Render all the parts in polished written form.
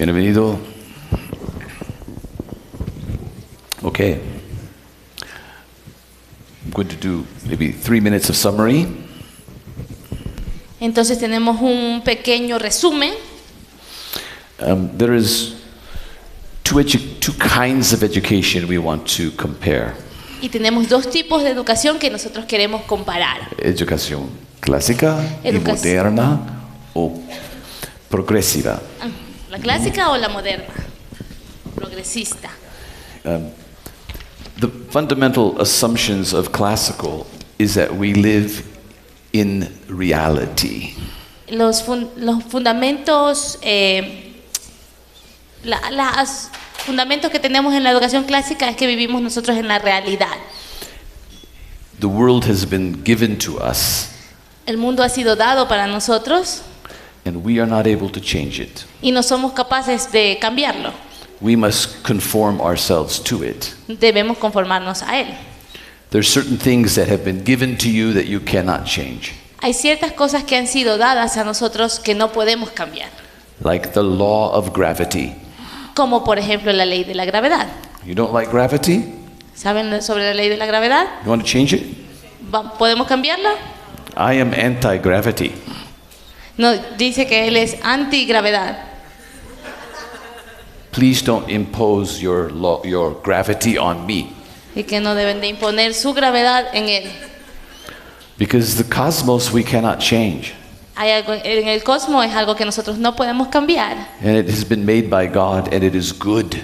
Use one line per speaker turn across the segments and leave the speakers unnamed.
Bienvenido. Okay. I'm going to do maybe 3 minutes of summary.
Entonces tenemos un pequeño resumen.
There is two kinds of education we want to compare.
Y tenemos dos tipos de educación que nosotros queremos comparar.
Educación clásica y moderna o progresiva.
¿La clásica o la moderna? Progresista.
The fundamental assumptions of classical is that we live in reality.
Los fundamentos, los fundamentos que tenemos en la educación clásica es que vivimos nosotros en la realidad.
The world has been given to us.
El mundo ha sido dado para nosotros.
And we are not able to change it.
Y no somos capaces de cambiarlo.
We must conform ourselves to it.
Debemos conformarnos a él.
There's certain things that have been given to you that you cannot change.
Hay ciertas cosas que han sido dadas a nosotros que no podemos cambiar.
Like the law of gravity.
Como por ejemplo la ley de la gravedad.
You don't like gravity?
¿Saben sobre la ley de la gravedad?
You want to change it?
¿Podemos cambiarla?
I am anti-gravity.
No, dice que él es antigravedad.
Please don't impose your gravity on me.
Y que no deben de imponer su gravedad en él.
Because the cosmos we cannot change.
Hay algo en el cosmos, es algo que nosotros no podemos cambiar.
And it has been made by God and it is good.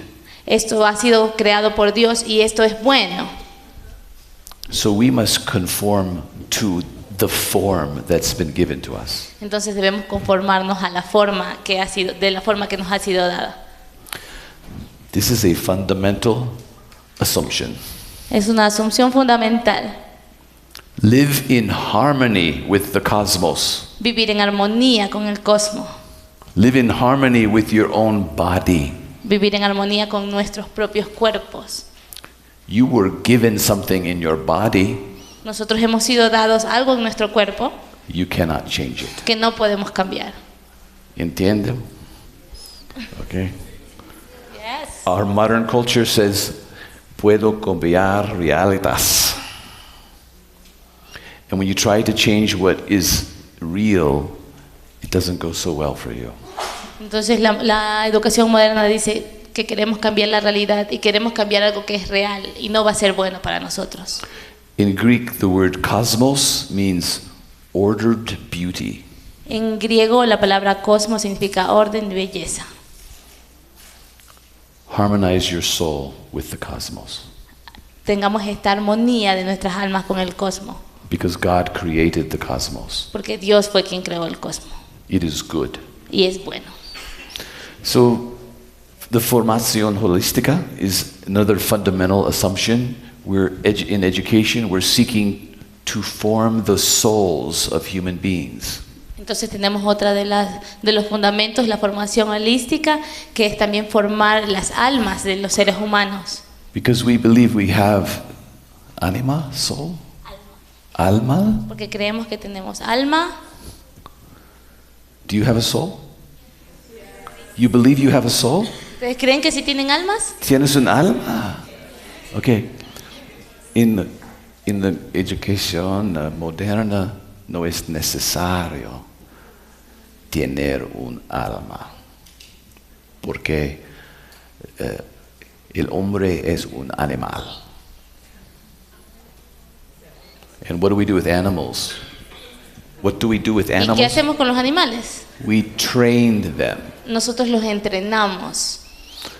Esto ha sido creado por Dios y esto es bueno.
So we must conform to the form that's been given to us.
Entonces debemos conformarnos a la forma que ha sido, de la forma que nos ha sido dada.
This is a fundamental assumption.
Es una asunción fundamental.
Live in harmony with the cosmos.
Vivir en armonía con el cosmos.
Live in harmony with your own body.
Vivir en armonía con nuestros propios cuerpos.
You were given something in your body.
Nosotros hemos sido dados algo en nuestro cuerpo.
You cannot change it.
Que no podemos cambiar.
¿Entiende? Okay.
Yes.
Our modern culture says, puedo cambiar realidades. And when you try to change what is real, it doesn't go so well for you.
Entonces la educación moderna dice que queremos cambiar la realidad y queremos cambiar algo que es real y no va a ser bueno para nosotros.
In Greek, the word cosmos means ordered beauty.
En griego, la palabra cosmos significa orden y belleza.
Harmonize your soul with the cosmos.
Tengamos esta armonía de nuestras almas con el cosmos.
Because God created the cosmos.
Porque Dios fue quien creó el cosmos.
It is good.
Y es bueno.
So, the formación holística is another fundamental assumption. In education, we're seeking to form the souls of human beings.
Entonces tenemos otra de los fundamentos, la formación holística, que es también formar las almas de los seres humanos.
Because we believe we have anima, soul, alma.
Porque creemos que tenemos alma.
Do you have a soul? You believe you have a soul?
¿Ustedes creen que sí tienen almas?
¿Tienes un alma? Okay. In the educación moderna no es necesario tener un alma, porque el hombre es un animal. And what do we do with animals? What do we do with animals?
¿Y qué hacemos con los animales?
We trained them.
Nosotros los entrenamos.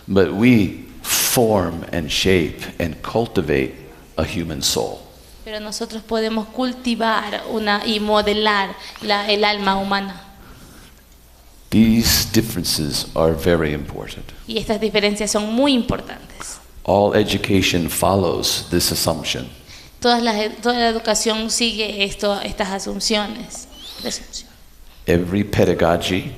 But we form and shape and cultivate a human soul.
Pero nosotros podemos cultivar y modelar el alma humana.
These differences are very important.
Y estas diferencias son muy importantes.
All education follows this assumption.
Toda la educación sigue estas asunciones.
Every pedagogy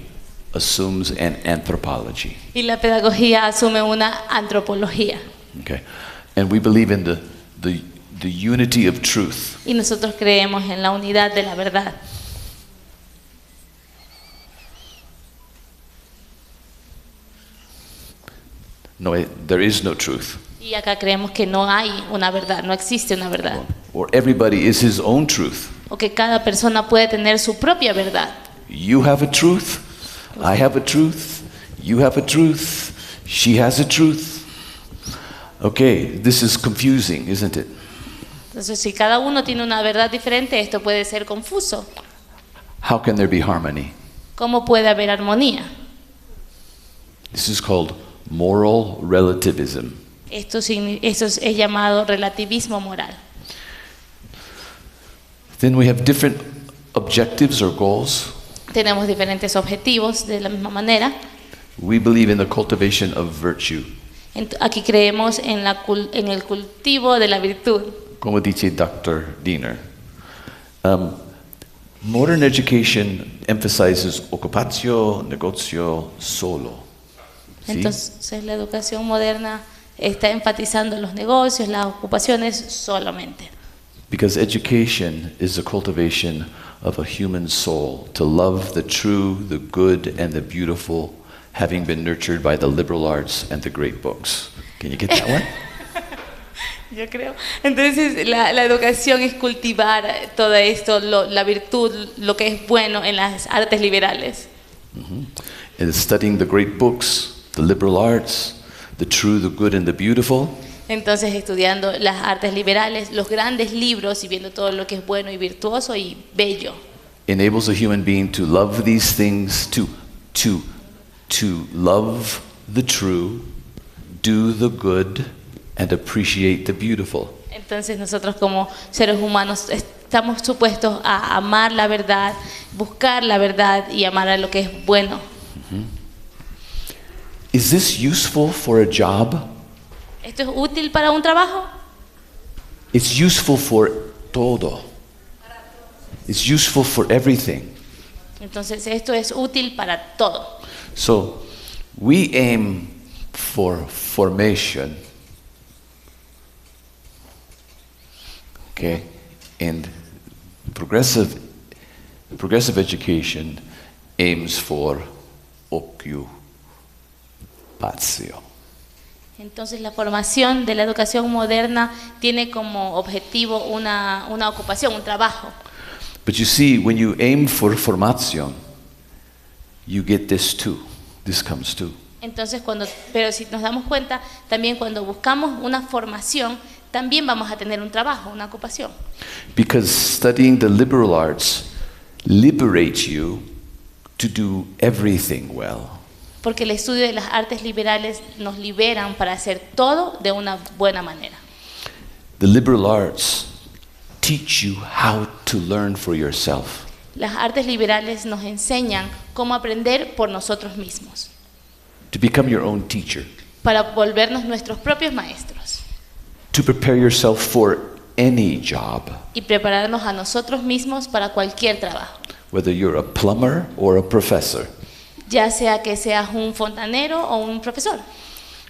assumes an anthropology.
Y la pedagogía asume una antropología.
Okay. And we believe in the unity of truth.
Y nosotros creemos en la unidad de la verdad.
No, there is no truth.
Y acá creemos que no hay una verdad, no existe una verdad.
Or everybody is his own truth.
O que cada persona puede tener su propia verdad.
You have a truth, I have a truth, you have a truth, she has a truth. Okay, this is confusing, isn't it?
Entonces, si cada uno tiene una verdad diferente, esto puede ser confuso.
How can there be harmony?
¿Cómo puede haber armonía?
This is called moral relativism.
Esto es llamado relativismo moral.
Then we have different objectives or goals.
Tenemos diferentes objetivos de la misma manera.
We believe in the cultivation of virtue.
Aquí creemos en el cultivo de la virtud.
Como dice Dr. Diener. Modern education emphasizes ocupatio, negocio, solo. ¿Sí?
Entonces la educación moderna está enfatizando los negocios, las ocupaciones solamente.
Because education is the cultivation of a human soul to love the true, the good, and the beautiful, having been nurtured by the liberal arts and the great books. Can you get that one?
Yo creo. Entonces la educación es cultivar todo esto, la virtud, lo que es bueno en las artes liberales.
And studying the great books, the liberal arts, the true, the good, and the beautiful.
Entonces estudiando las artes liberales, los grandes libros y viendo todo lo que es bueno y virtuoso y bello.
Enables a human being to love these things, to love the true, do the good, and appreciate the beautiful.
Entonces nosotros como seres humanos estamos supuestos a amar la verdad, buscar la verdad y amar a lo que es bueno.
Is this useful for a job?
¿Esto es útil para un trabajo?
It's useful for todo. It's useful for everything.
Entonces esto es útil para todo.
So we aim for formation. Okay, and progressive education aims for occupatio.
Entonces la formación de la educación moderna tiene como objetivo una ocupación, un trabajo.
But you see, when you aim for formación, you get this too. This comes too.
Entonces pero si nos damos cuenta, también cuando buscamos una formación, también vamos a tener un trabajo, una ocupación.
Because studying the liberal arts liberates you to do everything well.
Porque el estudio de las artes liberales nos liberan para hacer todo de una buena manera.
The liberal arts teach you how to learn for yourself.
Las artes liberales nos enseñan cómo aprender por nosotros mismos.
To become your own teacher.
Para volvernos nuestros propios maestros.
To prepare yourself for any job.
Y prepararnos a nosotros mismos para cualquier trabajo.
Whether you're a plumber or a professor.
Ya sea que seas un fontanero o un profesor.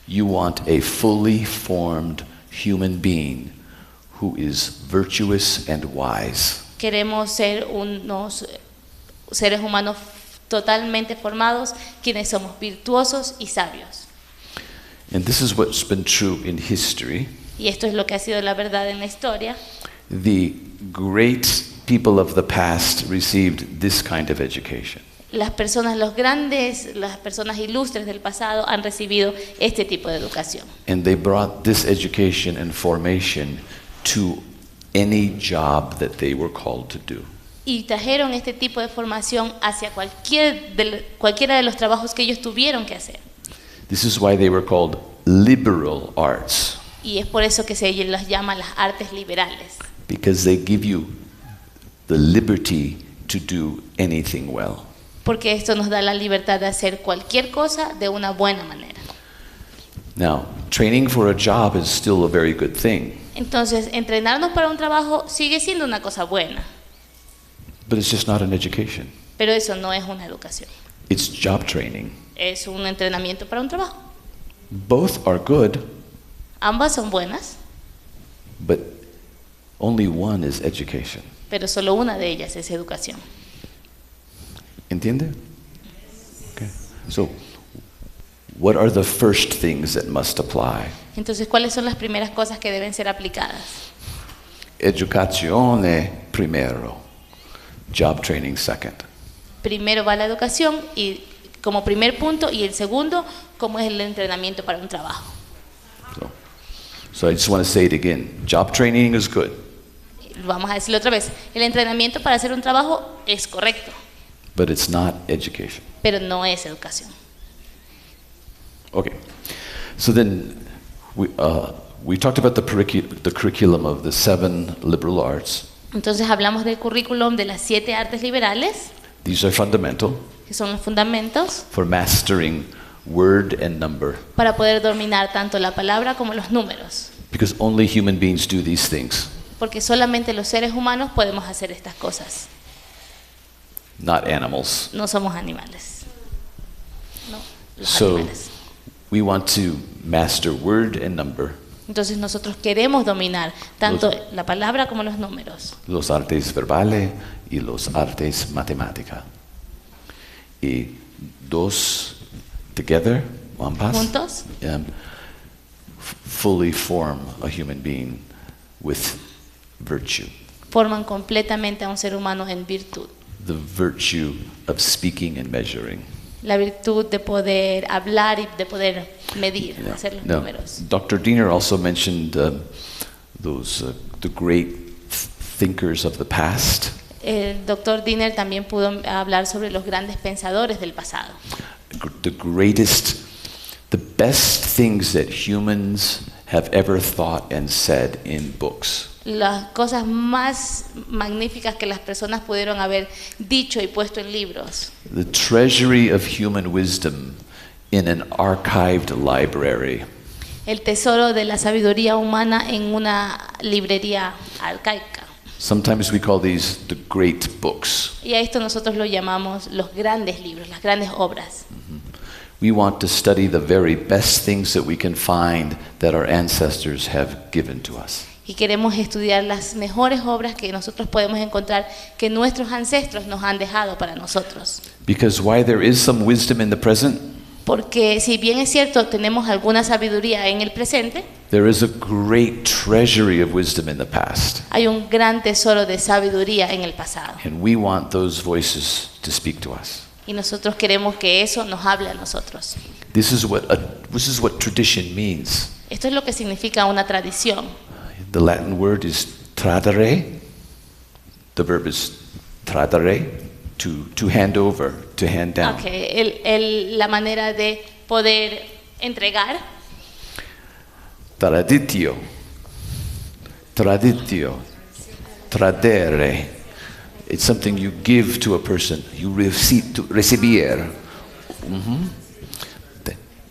You want a fully formed human being who is virtuous and wise.
Queremos ser unos seres humanos totalmente formados, quienes somos virtuosos y sabios.
And this is what's been true in history.
Y esto es lo que ha sido la verdad en la historia.
The great people of the past received this kind of education.
Las personas ilustres del pasado han recibido este tipo de educación.
And they brought this education and formation to any job that they were called to do.
Y trajeron este tipo de formación hacia cualquiera de los trabajos que ellos tuvieron que hacer.
This is why they were called liberal arts.
Y es por eso que se las llama las artes liberales.
Because they give you the liberty to do anything well.
Porque esto nos da la libertad de hacer cualquier cosa de una buena manera.
Now, training for a job is still a very good thing.
Entonces, entrenarnos para un trabajo sigue siendo una cosa buena.
But it's just not an education.
Pero eso no es una educación.
It's job training.
Es un entrenamiento para un trabajo.
Both are good.
Ambas son buenas.
But only one is education.
Pero solo una de ellas es educación.
¿Entiende? Okay. So, what are the first things that must apply?
Entonces, ¿cuáles son las primeras cosas que deben ser aplicadas?
Educazione primero, job training second.
Primero va la educación y como primer punto, y el segundo, cómo es el entrenamiento para un trabajo.
So I just want to say it again. Job training is good,
Vamos a decirlo otra vez. El entrenamiento para hacer un trabajo es correcto,
but it's not education.
pero no es educación.
Okay. So then we talked about the curriculum of the 7 liberal arts.
Entonces hablamos del currículum de las 7 artes liberales,
These are fundamental
que son los fundamentos
for mastering word and number,
para poder dominar tanto la palabra como los números.
because only human beings do these things,
Porque solamente los seres humanos podemos hacer estas cosas.
not animals.
No somos animales. No, los
So
animales.
we want to master word and number,
Entonces nosotros queremos dominar tanto la palabra como los números.
los artes verbales y los artes matemática. Y dos together, ambas,
Juntos
fully form a human being with virtue.
forman completamente a un ser humano en virtud.
The virtue of speaking and measuring.
La virtud de poder hablar y de poder medir,
Yeah.
hacer los
Now,
números.
Dr. Diener also mentioned the great thinkers of the past.
El doctor Diener también pudo hablar sobre los grandes pensadores del pasado.
The best things that humans have ever thought and said in books.
Las cosas más magníficas que las personas pudieron haber dicho y puesto en libros.
The treasury of human wisdom in an archived library.
El tesoro de la sabiduría humana en una librería arcaica.
Sometimes we call these the great books.
Y a esto nosotros lo llamamos los grandes libros, las grandes obras.
We want to study the very best things that we can find that our ancestors have given to us.
Y queremos estudiar las mejores obras que nosotros podemos encontrar que nuestros ancestros nos han dejado para nosotros.
Because while there is some wisdom in the present,
Porque si bien es cierto, tenemos alguna sabiduría en el presente,
there is a great treasury of wisdom in the past.
hay un gran tesoro de sabiduría en el pasado.
And we want those voices to speak to us.
Y nosotros queremos que eso nos hable a nosotros.
This is what tradition means.
Esto es lo que significa una tradición.
The Latin word is tradere. The verb is tradere, to hand over, to hand down.
Okay. La manera de poder entregar.
Traditio, tradere. It's something you give to a person. You recibir.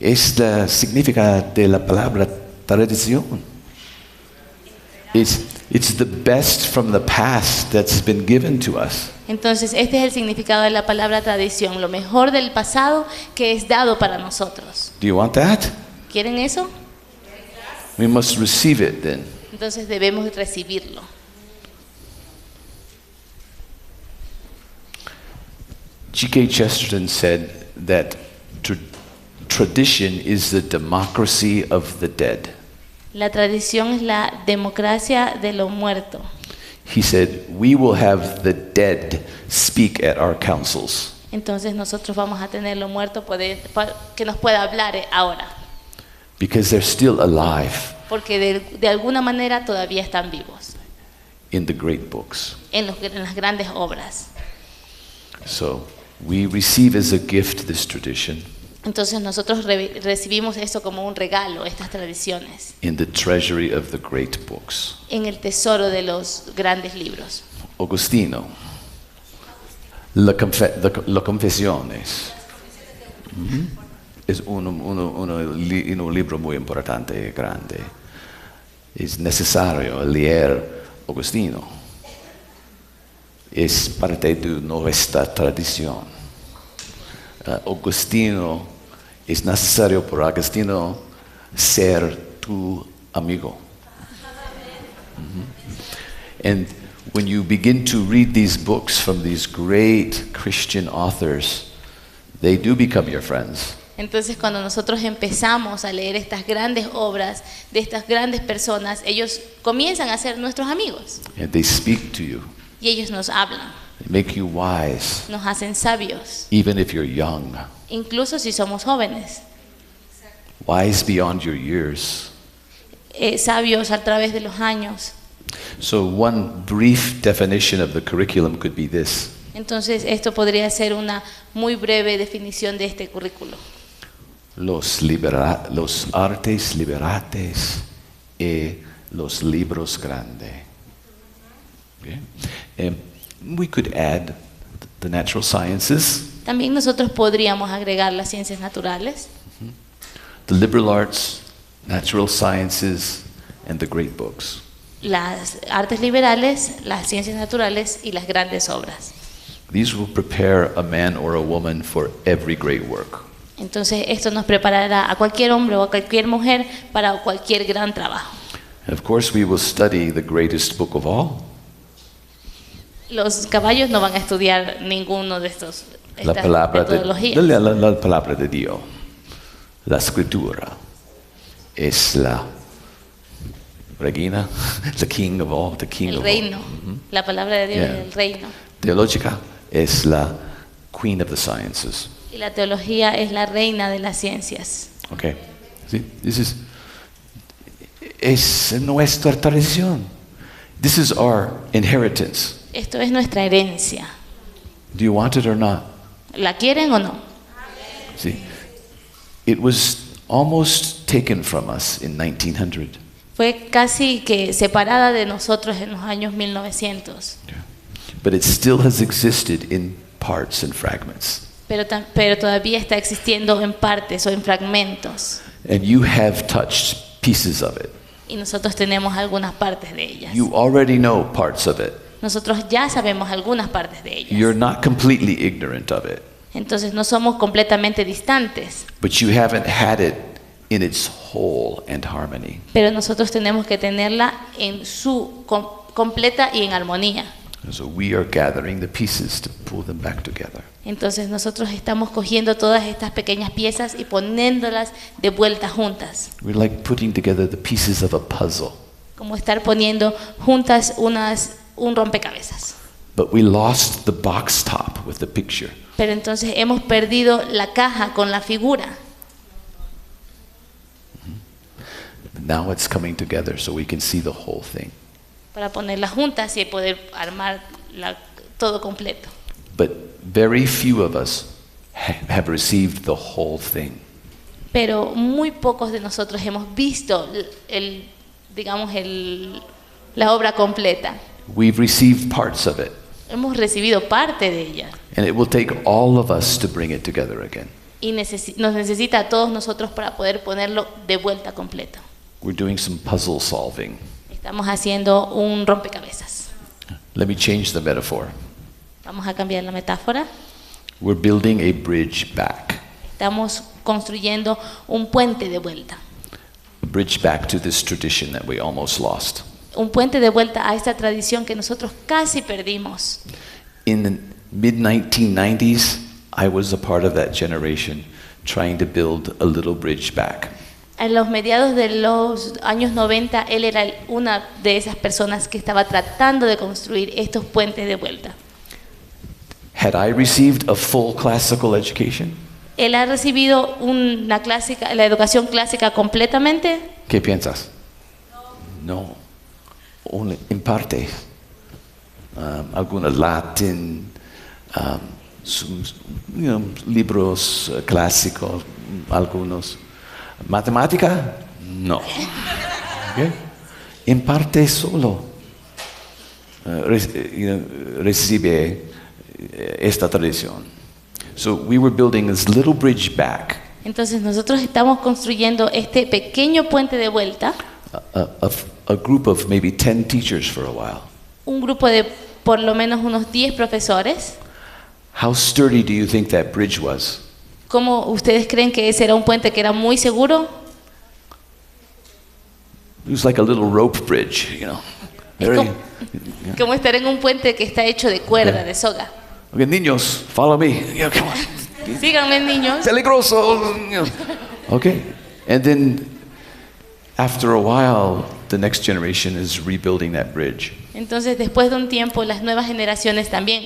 Es la significa de la palabra tradición. It's the best from the past that's been given to us.
Entonces, este es el significado de la palabra tradición, lo mejor del pasado que es dado para nosotros.
Do you want that?
¿Quieren eso?
We must receive it then.
Entonces debemos recibirlo.
G.K. Chesterton said that tradition is the democracy of the dead.
La tradición es la democracia de lo muerto.
He said, we will have the dead speak at our councils.
Entonces nosotros vamos a tener lo muerto que nos pueda hablar ahora.
Because they're still alive
Porque de alguna manera todavía están vivos
in the great books.
en las grandes obras.
So we receive as a gift this tradition
Entonces nosotros recibimos eso como un regalo, estas tradiciones,
in the treasury of the great books.
en el tesoro de los grandes libros.
Agostino, la Confesiones. Es un libro muy importante, grande. Es necesario leer Agostino. Es parte de nuestra tradición. Agostino, es necesario por Agostino ser tu amigo. And when you begin to read these books from these great Christian authors, they do become your friends.
Entonces, cuando nosotros empezamos a leer estas grandes obras de estas grandes personas, ellos comienzan a ser nuestros amigos.
And they speak to you.
Y ellos nos hablan,
They make you wise,
nos hacen sabios,
even if you're young.
incluso si somos jóvenes,
Wise beyond your years.
sabios a través de los años.
So one brief definition of the curriculum could be this.
Entonces, esto podría ser una muy breve definición de este currículo.
Los artes liberates y los libros grandes. Okay? We could add the natural sciences,
También nosotros podríamos agregar las ciencias naturales,
the liberal arts, natural sciences, and the great books.
las artes liberales, las ciencias naturales y las grandes obras.
These will prepare a man or a woman for every great work.
Entonces, esto nos preparará a cualquier hombre o a cualquier mujer para cualquier gran trabajo.
And of course, we will study the greatest book of all,
Los caballos no van a estudiar ninguno de estas
la palabra
metodologías.
la palabra de Dios. La escritura es la regina, the king of all, the king
El
of
reino,
all.
la palabra de Dios
Yeah.
es el reino.
Teológica es la queen of the sciences.
Y la teología es la reina de las ciencias.
Okay, see, es nuestra tradición. This is our inheritance.
Esto es nuestra herencia.
Do you want it or not?
¿La quieren o no?
See, it was almost taken from us in 1900.
Fue casi que separada de nosotros en los años 1900.
But it still has existed in parts and fragments.
Pero todavía está existiendo en partes o en fragmentos.
And you have touched pieces of it.
Y nosotros tenemos algunas partes de ellas.
You already know parts of it.
Nosotros ya sabemos algunas partes de
You're
ellas.
not completely ignorant of it.
Entonces no somos completamente distantes.
But you haven't had it in its whole and harmony.
Pero nosotros tenemos que tenerla en su completa y en armonía.
And so we are gathering the pieces to pull them back together.
Entonces nosotros estamos cogiendo todas estas pequeñas piezas y poniéndolas de vuelta juntas.
We're like putting together the pieces of a puzzle.
Como estar poniendo juntas un rompecabezas.
But we lost the box top with the picture.
Pero entonces hemos perdido la caja con la figura.
Now it's coming together so we can see the whole thing.
Para ponerlas juntas y poder armar todo completo.
But very few of us have received the whole thing.
Pero muy pocos de nosotros hemos visto la obra completa.
We've received parts of it.
Hemos recibido parte de ella.
And it will take all of us to bring it together again.
Y nos necesita a todos nosotros para poder ponerlo de vuelta completo.
We're doing some puzzle solving.
Estamos haciendo un rompecabezas.
Let me change the metaphor.
Vamos a cambiar la metáfora.
We're building a bridge back.
Estamos construyendo un puente de vuelta.
A bridge back to this tradition that we almost lost.
Un puente de vuelta a esta tradición que nosotros casi perdimos.
In the mid-1990s, I was a part of that generation trying to build a little bridge back.
En los mediados de los años 90, él era una de esas personas que estaba tratando de construir estos puentes de vuelta.
Had I received a full classical education?
¿Él ha recibido la educación clásica completamente?
¿Qué piensas? No. Only in parte. Algunos latín, libros clásicos, algunos. ¿Matemática? No. Okay. En parte solo recibe esta tradición. So we were building this little bridge back.
Entonces nosotros estamos construyendo este pequeño puente de vuelta.
A group of maybe 10 teachers for a while.
Un grupo de por lo menos unos 10 profesores.
How sturdy do you think that bridge was?
¿Cómo ustedes creen que ese era un puente que era muy seguro?
It was like a little rope bridge, you know.
Como estar en un puente que está hecho de cuerda, de soga.
Okay, niños, follow me. Yeah, come on.
Síganme, niños.
Peligroso. Okay. And then after a while, the next generation is rebuilding that bridge.
Entonces, después de un tiempo, las nuevas generaciones también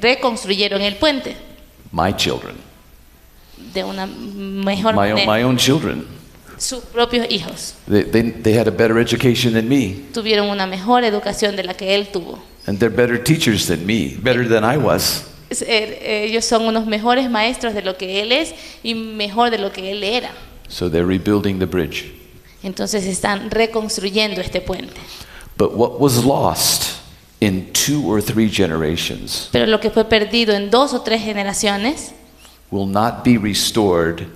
reconstruyeron el puente
My children,
de una mejor
my
manera.
own children,
Sus propios hijos
they had a better education than me.
tuvieron una mejor educación de la que él tuvo.
And they're better teachers than me, better than I was.
Ellos son unos mejores maestros de lo que él es y mejor de lo que él era.
So they're rebuilding the bridge.
Entonces están reconstruyendo este puente.
But what was lost in 2 or 3 generations
Pero lo que fue perdido en 2 o 3 generaciones,
will not be restored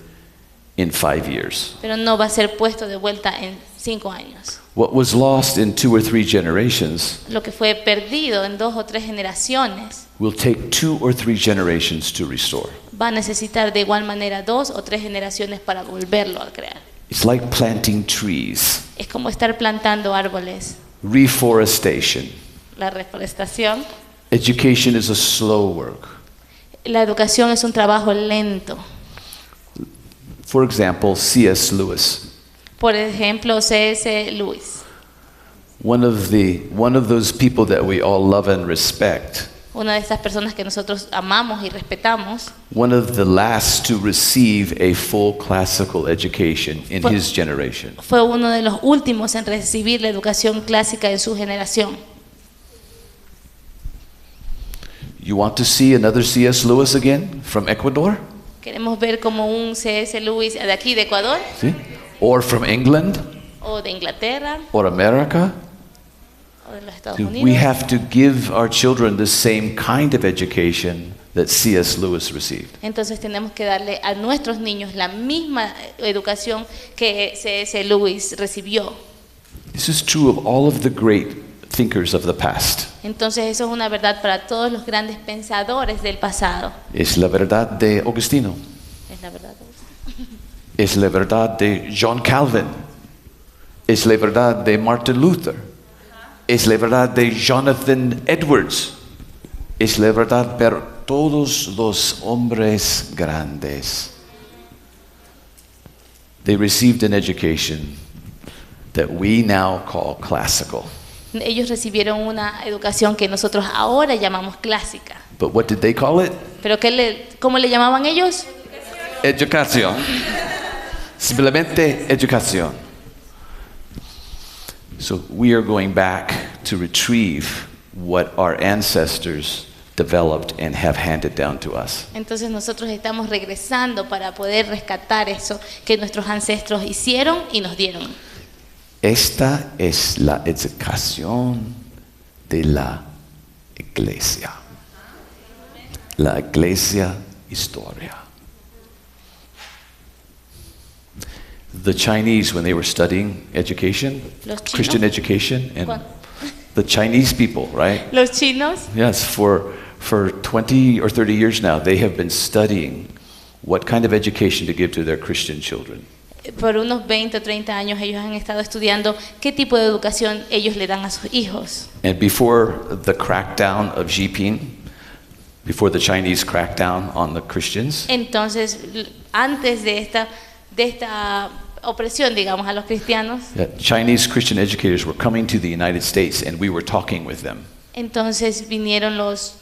in 5 years.
pero no va a ser puesto de vuelta en 5 años.
What was lost in 2 or 3 generations
Lo que fue perdido en 2 o 3 generaciones
will take 2 or 3 generations to restore.
va a necesitar de igual manera 2 o 3 generaciones para volverlo a crear.
It's like planting trees,
Es como estar plantando árboles.
reforestation.
La reforestación,
Education is a slow work.
la educación es un trabajo lento.
For example, C.S. Lewis,
Por ejemplo, C.S. Lewis,
one of those people that we all love and respect,
una de estas personas que nosotros amamos y respetamos,
one of the last to receive a full classical education in his generation.
fue uno de los últimos en recibir la educación clásica en su generación.
You want to see another C.S. Lewis again from Ecuador?
Queremos ver como un C.S. Lewis de aquí, de Ecuador,
See? Or from England
o de Inglaterra,
or America?
o de los Estados
We
Unidos.
have to give our children the same kind of education that C.S. Lewis received.
Entonces tenemos que darle a nuestros niños la misma educación que C.S. Lewis recibió.
This is true of all of the great thinkers of the past.
Entonces eso es una verdad para todos los grandes pensadores del pasado.
Es la verdad de Augustino.
Es la verdad.
Es la verdad de John Calvin. Es la verdad de Martin Luther. Es la verdad de Jonathan Edwards. Es la verdad para todos los hombres grandes. They received an education that we now call classical.
Ellos recibieron una educación que nosotros ahora llamamos clásica.
But what did they call it?
¿Pero cómo le llamaban ellos?
Educación. Simplemente educación. So we are going back to retrieve what our ancestors developed and have handed down to us.
Entonces nosotros estamos regresando para poder rescatar eso que nuestros ancestros hicieron y nos dieron.
Esta es la educación de la iglesia. La iglesia historia. The Chinese, when they were studying education,
Los chinos.
Christian education, and
Cuan-
the Chinese people, right?
Los chinos,
Yes, for 20 or 30 years now, they have been studying what kind of education to give to their Christian children.
por unos 20 o 30 años, ellos han estado estudiando qué tipo de educación ellos le dan a sus hijos.
And before the crackdown of Xi Jinping, before the Chinese crackdown on the Christians,
Entonces, antes de esta opresión, digamos, a los cristianos,
Chinese Christian educators were coming to the United States and we were talking with them.
entonces vinieron los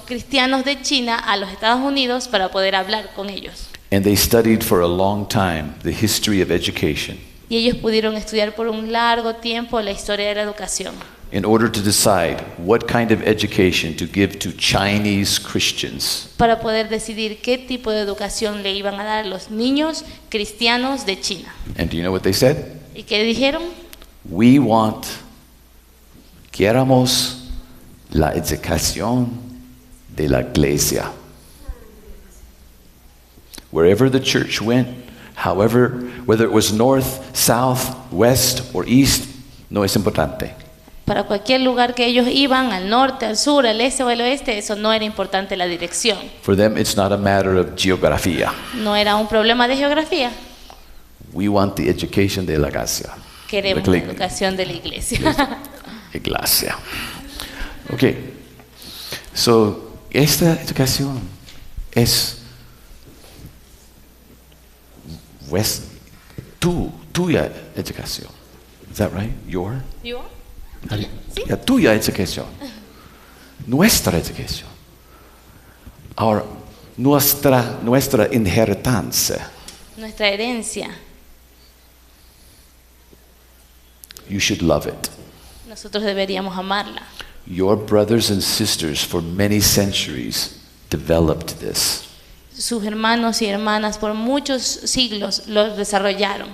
cristianos de China a los Estados Unidos para poder hablar con ellos.
And they studied for a long time the history of education
Y ellos pudieron estudiar por un largo tiempo la historia de la educación
in order to decide what kind of education to give to Chinese Christians.
para poder decidir qué tipo de educación le iban a dar a los niños cristianos de China.
And do you know what they said?
¿Y qué dijeron?
Queramos la educación de la iglesia. Wherever the church went, however, whether it was north, south, west, or east, no es importante.
Para cualquier lugar que ellos iban, al norte, al sur, al este o al oeste, eso no era importante la dirección.
For them, it's not a matter of geografía.
No era un problema de geografía.
We want the education de la iglesia.
Queremos la educación de la iglesia.
Iglesia. Okay. So, esta educación es tuya educación. Is that right? Your?
¿Yo?
Sí. Tuya educación. Nuestra educación. Ahora, nuestra inherencia.
Nuestra herencia.
You should love it.
Nosotros deberíamos amarla.
Your brothers and sisters for many centuries developed this.
Sus hermanos y hermanas por muchos siglos lo desarrollaron.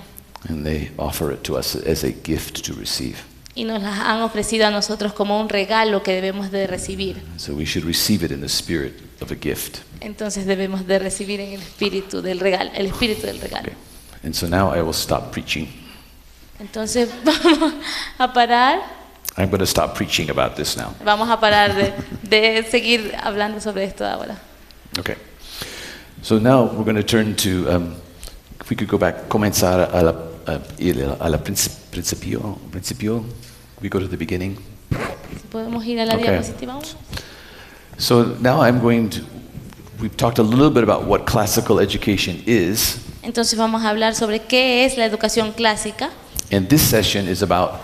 And they offer it to us as a gift to receive.
Y nos las han ofrecido a nosotros como un regalo que debemos de recibir.
So we should receive it in the spirit of a gift.
Entonces debemos de recibir en el espíritu del regalo, el espíritu del regalo.
Okay. And so now I will stop preaching.
Entonces vamos a parar.
I'm going to stop preaching about this now.
Vamos a parar de seguir hablando sobre esto ahora.
Okay. So now we're going to turn to, if we could go back, comenzar a la principio. We go to the beginning.
Si podemos ir a la diapositiva.
So now we've talked a little bit about what classical education is.
Entonces vamos a hablar sobre qué es la educación clásica.
And this session is about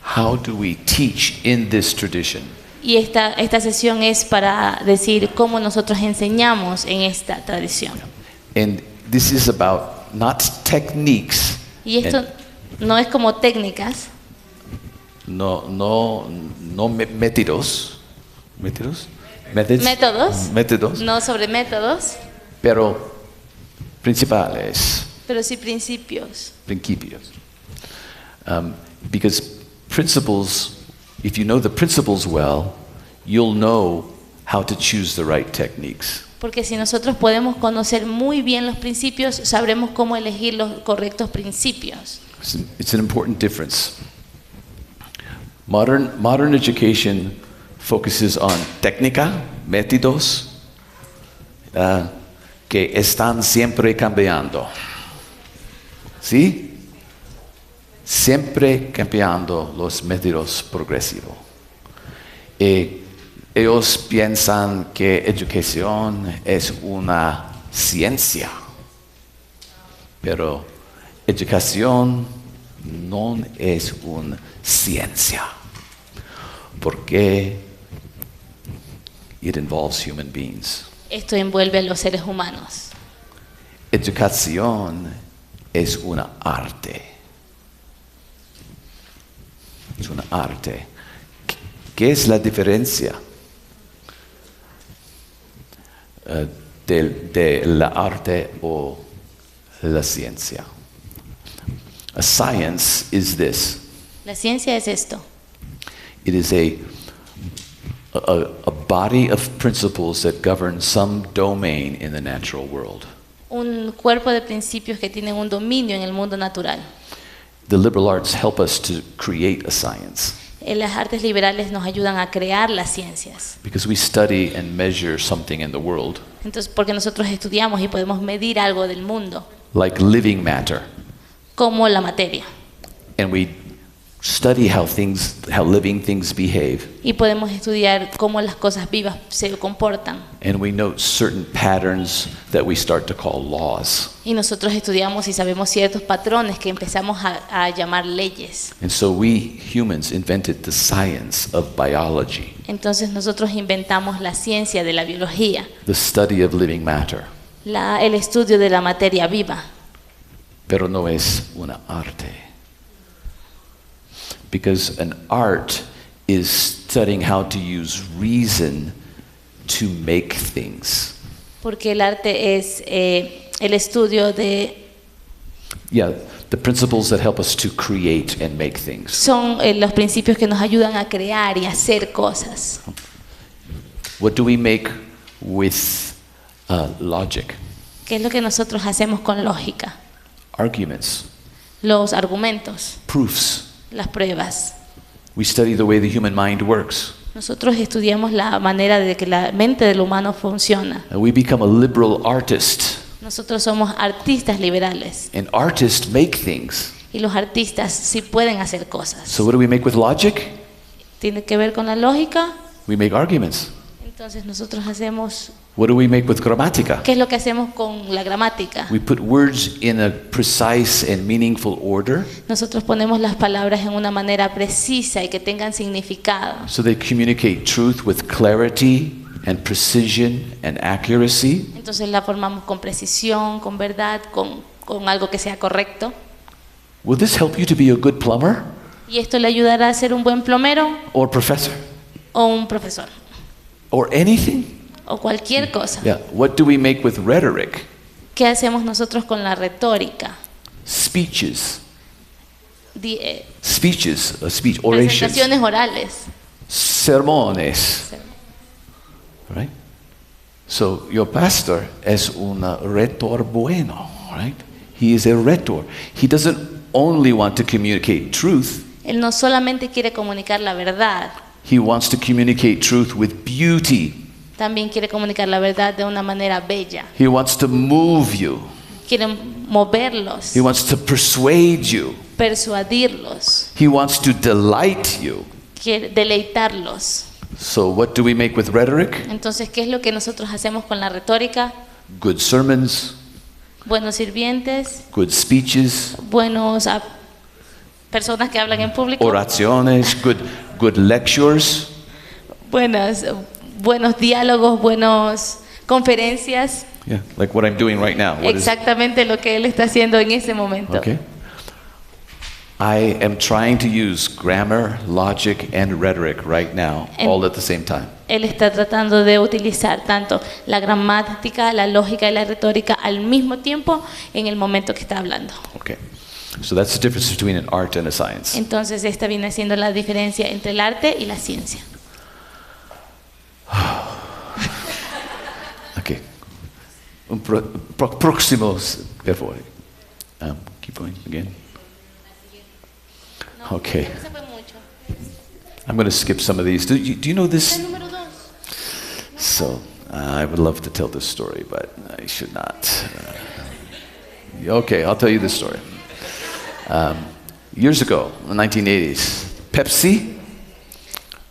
how do we teach in this tradition.
Y esta sesión es para decir cómo nosotros enseñamos en esta tradición.
And this is about not techniques.
Y esto no es como técnicas.
No métodos. Métodos.
Métodos. No sobre métodos.
Pero principales.
Pero sí principios.
Principios. Because principles, if you know the principles well, you'll know how to choose the right techniques.
Porque si nosotros podemos conocer muy bien los principios, sabremos cómo elegir los correctos principios.
It's an important difference. Modern education focuses on técnica, métodos, que están siempre cambiando. ¿Sí? Siempre cambiando los métodos progresivos. Ellos piensan que educación es una ciencia, pero educación no es una ciencia, porque it involves human beings.
Esto envuelve a los seres humanos.
Educación es una arte. Es una arte. ¿Qué es la diferencia de la arte o la ciencia? A science is this.
La ciencia es esto.
It is a body of principles that govern some domain in the natural world.
Un cuerpo de principios que tienen un dominio en el mundo natural.
The liberal arts help us to create a science.
Las artes liberales nos ayudan a crear las ciencias.
Because we study and measure something in the world.
Entonces, porque nosotros estudiamos y podemos medir algo del mundo.
Like living matter.
Como la materia.
And we study how living things behave.
Y podemos estudiar cómo las cosas vivas se comportan.
And we note certain patterns that we start to call laws.
Y nosotros estudiamos y sabemos ciertos patrones que empezamos a llamar leyes.
And so we humans invented the science of biology.
Entonces nosotros inventamos la ciencia de la biología.
The study of living matter.
El estudio de la materia viva.
Pero no es una arte. Because an art is studying how to use reason to make things.
Porque el arte es el estudio de
the principles that help us to create and make things.
Son los principios que nos ayudan a crear y hacer cosas.
What do we make with logic?
¿Qué es lo que nosotros hacemos con lógica?
Arguments.
Los argumentos.
Proofs.
Las pruebas.
We study the way the human mind works.
Nosotros estudiamos la manera de que la mente del humano funciona.
And we become a liberal artist.
Nosotros somos artistas liberales.
And artists make things.
Y los artistas sí pueden hacer cosas.
So what do we make with logic?
¿Tiene que ver con la lógica?
We make arguments.
Entonces nosotros hacemos,
What do we make with gramática?
¿qué es lo que hacemos con la gramática?
We put words in a precise and meaningful order
Nosotros ponemos las palabras en una manera precisa y que tengan significado.
so they communicate truth with clarity and precision and accuracy.
Entonces la formamos con precisión, con verdad, con algo que sea correcto.
Will this help you to be a good plumber
Y esto le ayudará a ser un buen plomero
or professor
o un profesor
or anything?
o cualquier cosa.
Yeah. What do we make with rhetoric?
¿Qué hacemos nosotros con la retórica?
Speeches. Speeches, a speech, orations,
Presentaciones orales.
sermones. Right? So your pastor es un retor bueno, right? He is a retor. He doesn't only want to communicate truth.
Él no solamente quiere comunicar la verdad,
He wants to communicate truth with beauty.
también quiere comunicar la verdad de una manera bella.
He wants to move you.
Quiere moverlos,
He wants to persuade you.
persuadirlos,
He wants to delight you.
quiere deleitarlos.
So what do we make with rhetoric?
Entonces, ¿qué es lo que nosotros hacemos con la retórica?
Good sermons,
Buenos sirvientes,
good speeches,
buenos personas que hablan en público,
oraciones, good lectures.
buenos diálogos, buenas conferencias.
Yeah, like what I'm doing right now. What is-
Exactamente lo que él está haciendo en ese momento.
Okay. I am trying to use grammar, logic, and rhetoric right now,
And-
all at the same time.
Él está tratando de utilizar tanto la gramática, la lógica y la retórica al mismo tiempo en el momento que está hablando.
Okay. So that's the difference between an art and a science.
Entonces esta viene siendo la diferencia entre el arte y la ciencia.
Okay. Próximo, por favor. Keep going again. Okay. I'm going to skip some of these. Do you know this? So, I would love to tell this story, but I should not. Okay, I'll tell you this story. Years ago, in the 1980s, Pepsi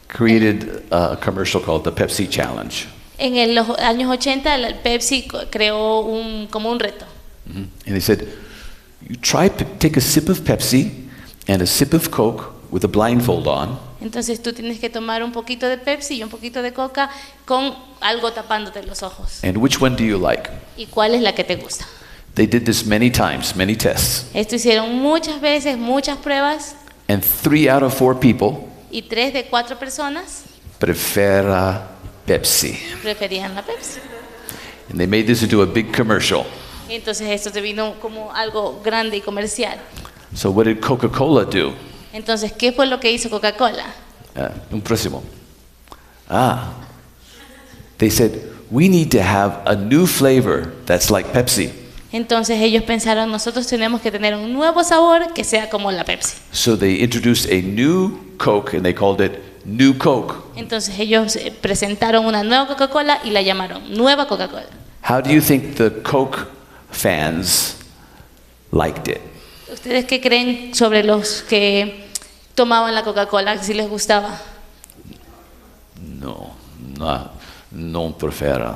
created a commercial called the Pepsi Challenge.
En los años 80, el Pepsi creó como un reto.
And they said, you take a sip of Pepsi and a sip of Coke with a blindfold on.
Entonces tú tienes que tomar un poquito de Pepsi y un poquito de Coca con algo tapándote los ojos.
And which one do you like?
¿Y cuál es la que te gusta?
They did this many times, many tests.
Esto hicieron muchas veces, muchas pruebas,
And 3 out of 4 people
y 3 de 4 personas
prefera Pepsi.
preferían la Pepsi.
And they made this into a big commercial.
Y entonces esto te vino como algo grande y comercial.
So what did Coca-Cola do?
Entonces, ¿qué fue lo que hizo Coca-Cola?
Un próximo. They said, we need to have a new flavor that's like Pepsi.
Entonces ellos pensaron, nosotros tenemos que tener un nuevo sabor que sea como la Pepsi.
So they introduced a new Coke and they called it New Coke.
Entonces ellos presentaron una nueva Coca-Cola y la llamaron Nueva Coca-Cola.
How do you think the Coke fans liked it?
¿Ustedes qué creen sobre los que tomaban la Coca-Cola, si les gustaba?
No prefiero.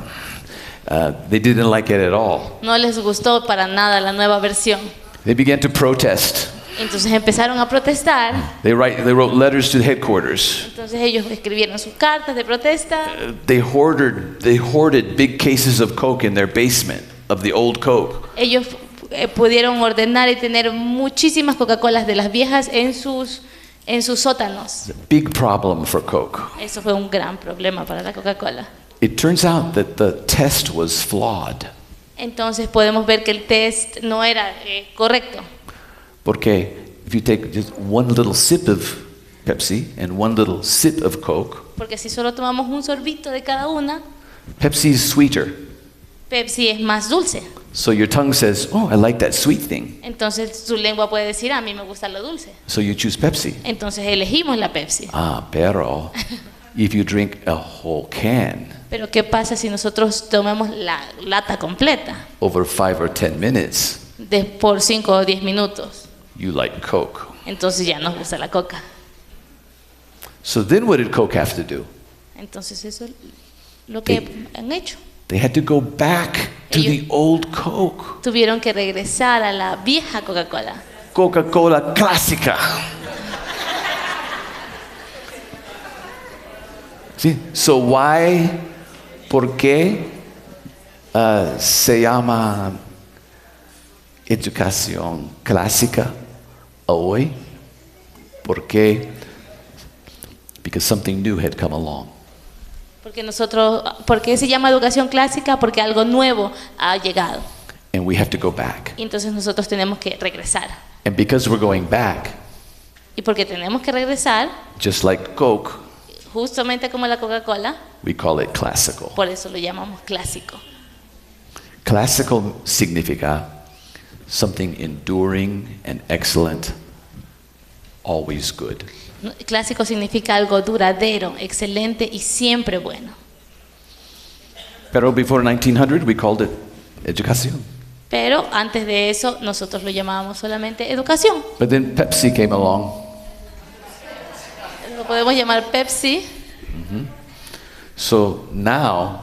They didn't like it at all.
No les gustó para nada la nueva versión.
They began to protest.
Entonces empezaron a protestar.
They wrote letters to headquarters.
Entonces ellos escribieron sus cartas de protesta.
They hoarded big cases of Coke in their basement of the old Coke.
Ellos pudieron ordenar y tener muchísimas Coca-Colas de las viejas en sus sótanos.
Big problem for Coke.
Eso fue un gran problema para la Coca-Cola.
It turns out that the test was flawed.
Entonces podemos ver que el test no era correcto.
Porque if you take just one little sip of Pepsi and one little sip of Coke,
Porque si solo tomamos un sorbito de cada una,
Pepsi is sweeter.
Pepsi es más dulce.
So your tongue says, "Oh, I like that sweet thing."
Entonces su lengua puede decir, a mí me gusta lo dulce.
So you choose Pepsi.
Entonces elegimos la Pepsi.
Pero if you drink a whole can
Pero ¿qué pasa si nosotros tomamos la lata completa
over 5 or 10 minutes,
por 5 o 10 minutos?
you like Coke.
Entonces ya nos gusta la Coca.
So then what did Coke have to do?
Entonces eso lo que han hecho.
They had to go back to the old Coke.
Tuvieron que regresar a la vieja Coca-Cola.
Coca-Cola Clásica. ¿Sí? So why, ¿por qué se llama Educación Clásica hoy? ¿Por qué? Because something new had come along.
¿Por qué se llama educación clásica? Porque algo nuevo ha llegado.
And we have to go back.
Y entonces nosotros tenemos que regresar.
And because we're going back,
Y porque tenemos que regresar,
just like Coke,
justamente como la Coca-Cola,
we call it classical.
por eso lo llamamos clásico.
Classical significa something enduring and excellent, always good.
Clásico significa algo duradero, excelente y siempre bueno.
Pero before 1900, we called it educación.
Pero antes de eso, nosotros lo llamábamos solamente educación.
But then Pepsi came along.
Lo podemos llamar Pepsi.
So now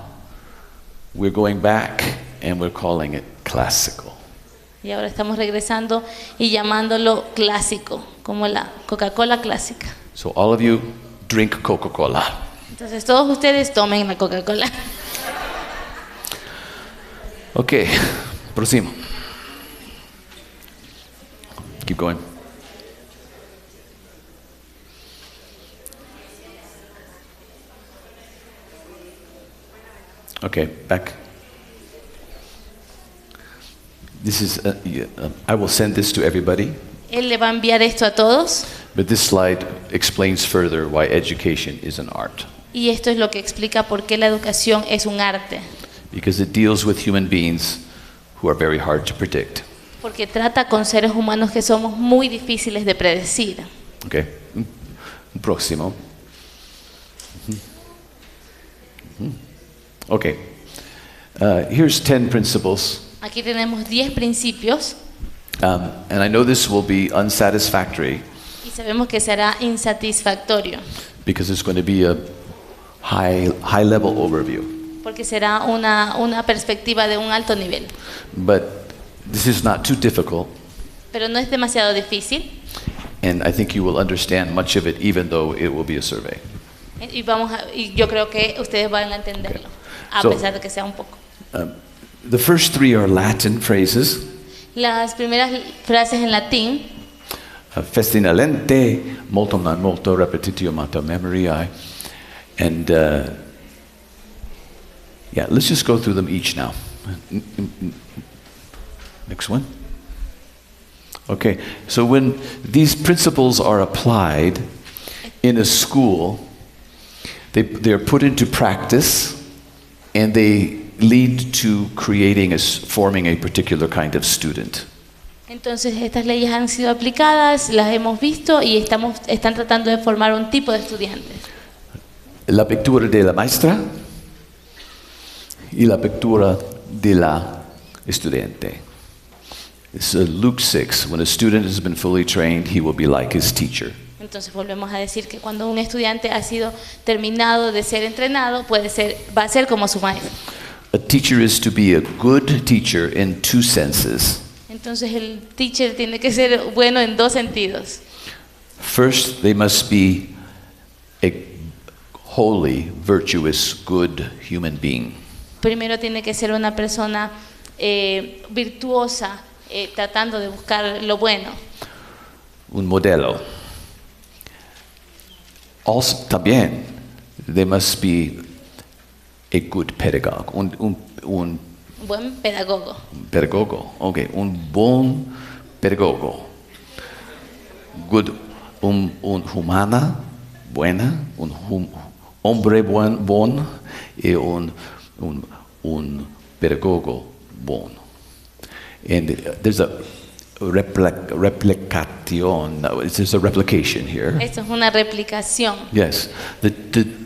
we're going back and we're calling it classical.
Y ahora estamos regresando y llamándolo clásico, como la Coca-Cola clásica.
So all of you drink Coca-Cola.
Entonces todos ustedes tomen la Coca-Cola.
Okay, próximo. Keep going. Okay, back. This is, I will send this to everybody,
Él le va a enviar esto a todos
but this slide explains further why education is an art.
y esto es lo que explica por qué la educación es un arte.
Because it deals with human beings who are very hard to predict.
Porque trata con seres humanos que somos muy difíciles de predecir.
Okay, próximo. Okay, here's 10 principles.
Aquí tenemos 10 principios
And I know this will be unsatisfactory
y sabemos que será insatisfactorio
because it's going to be a high level overview.
porque será una perspectiva de un alto nivel.
But this is not too difficult,
Pero no es demasiado difícil
and I think you will understand much of it even though it will be a survey.
y yo creo que ustedes van a entenderlo, a
So-
pesar de que sea un poco.
The first three are Latin phrases.
Las primeras frases en latín,
Festinalente, molto non molto, repetitio mater memoriae. And yeah, let's just go through them each now. Next one. Okay, so when these principles are applied in a school, they're put into practice and they lead to forming a particular kind of student.
entonces estas leyes han sido aplicadas, las hemos visto y están tratando de formar un tipo de estudiante.
La pictura de la maestra y la pictura de la estudiante. It's Luke 6. When a student has been fully trained, he will be like his teacher.
Entonces volvemos a decir que cuando un estudiante ha sido terminado de ser entrenado, va a ser como su maestro.
A teacher is to be a good teacher in two senses.
Entonces el teacher tiene que ser bueno en dos sentidos.
First, they must be a holy, virtuous, good human being.
Primero tiene que ser una persona virtuosa, tratando de buscar lo bueno.
Un modelo. Also, también, they must be a good pedagogue. Un
Buen pedagogo.
pedagogo. Okay, un buen pedagogo. Good, un humana, buena, un hombre bon y un pedagogo bon. And there's a replication. There's a replication here.
Esto es una replicación.
Yes,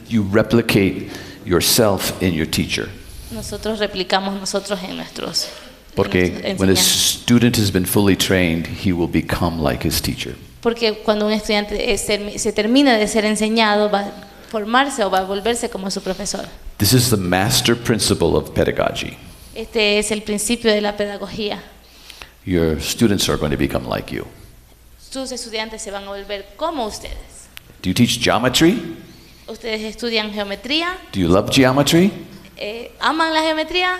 you replicate yourself in your teacher.
Nosotros replicamos nosotros en nuestros
Porque when a student has been fully trained, he will become like his teacher.
Porque cuando un estudiante se termina de ser enseñado, va a formarse o va a volverse como su profesor.
This is the master principle of pedagogy.
Este es el principio de la pedagogía.
Your students are going to become like you.
Sus estudiantes se van a volver como ustedes.
Do you teach geometry?
¿Ustedes estudian geometría?
Do you love geometry?
¿Aman la geometría?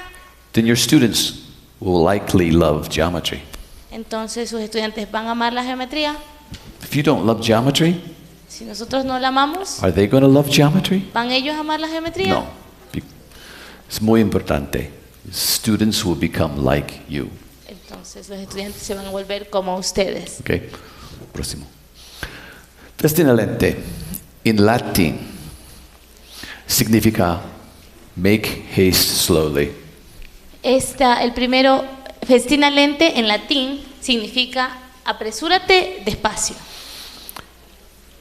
Then your students will likely love geometry.
Entonces sus estudiantes van a amar la geometría.
If you don't love geometry,
Si nosotros no la amamos,
are they going to love geometry?
¿van ellos a amar la geometría?
No. Es muy importante. Students will become like you.
Entonces los estudiantes se van a volver como ustedes.
Okay. Próximo. Festinalente, in latín, significa make haste slowly.
El primero, festina lente, en latín, significa apresúrate despacio.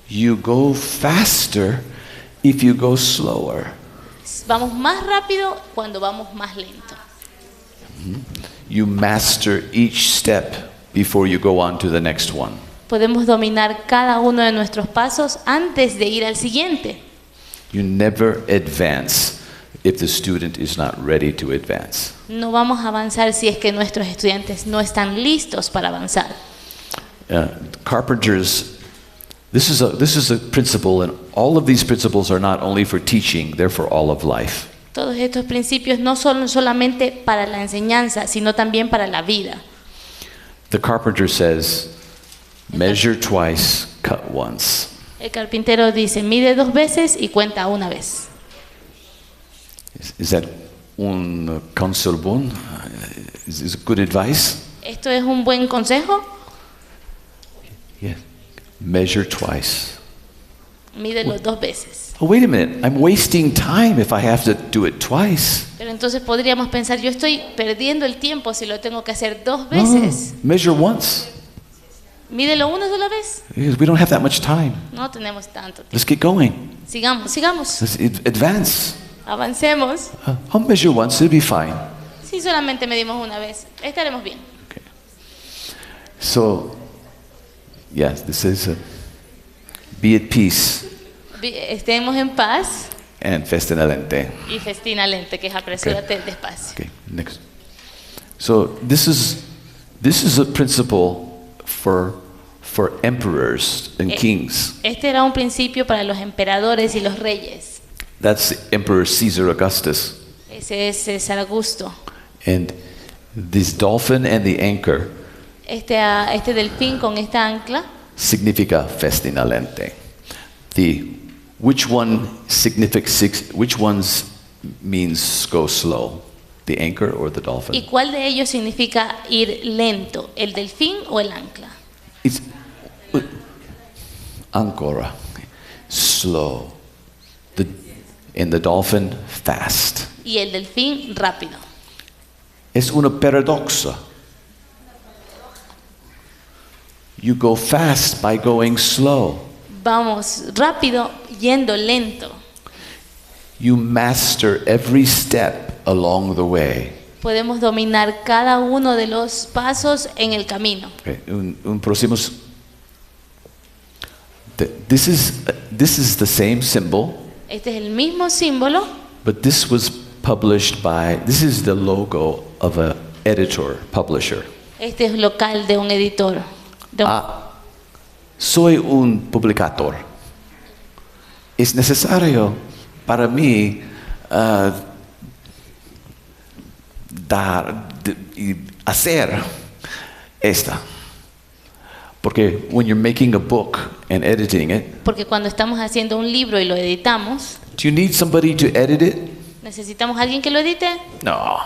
You go faster if you go slower.
Vamos más rápido cuando vamos más lento.
You master each step before you go on to the next one.
Podemos dominar cada uno de nuestros pasos antes de ir al siguiente.
You never advance if the student is not ready to advance.
No vamos a avanzar si es que nuestros estudiantes no están listos para avanzar.
Carpenters, this is a principle, and all of these principles are not only for teaching, they're for all of life.
Todos estos principios no son solamente para la enseñanza, sino también para la vida.
The carpenter says, measure twice, cut once.
El carpintero dice, mide 2 veces y cuenta una vez.
Is that un counsel bon? Is it good advice?
¿Esto es un buen consejo?
Yeah. Measure twice.
Mídelo 2 veces.
Oh, wait a minute. I'm wasting time if I have to do it twice.
Pero entonces podríamos pensar, yo estoy perdiendo el tiempo si lo tengo que hacer 2 veces.
No, measure once.
Mídelo una sola vez.
Because we don't have that much time.
No tenemos tanto tiempo.
Let's get going.
Sigamos.
Let's advance.
Avancemos.
I'll measure once. It'll be fine.
Si solamente medimos una vez, estaremos bien.
Okay. So, yes, this is be at peace
Estemos en paz
and festinalente.
y festina lente, que es apresúrate despacio.
Okay, next. So this is a principle for emperors and kings.
Este era un principio para los emperadores y los reyes.
That's Emperor Caesar Augustus.
Ese es César Augusto.
And this dolphin and the anchor
Este delfín con esta ancla
significa festinalente. Which ones means go slow? The anchor or the dolphin?
¿Y cuál de ellos significa ir lento? ¿El delfín o el ancla?
It's ancora, slow. And the dolphin, fast.
Y el delfín rápido.
Es una paradoxa. You go fast by going slow.
Vamos rápido yendo lento.
You master every step along the way.
Podemos dominar cada uno de los pasos en el camino.
Okay. Un próximo. This is the same symbol.
Este es el mismo símbolo,
But this was published this is the logo of an editor, publisher.
este es local de un editor.
Soy un publicador. Es necesario para mí hacer esta. Porque when you're making a book and editing it,
Porque cuando estamos haciendo un libro y lo editamos,
do you need somebody to edit it?
¿necesitamos a alguien que lo edite?
No.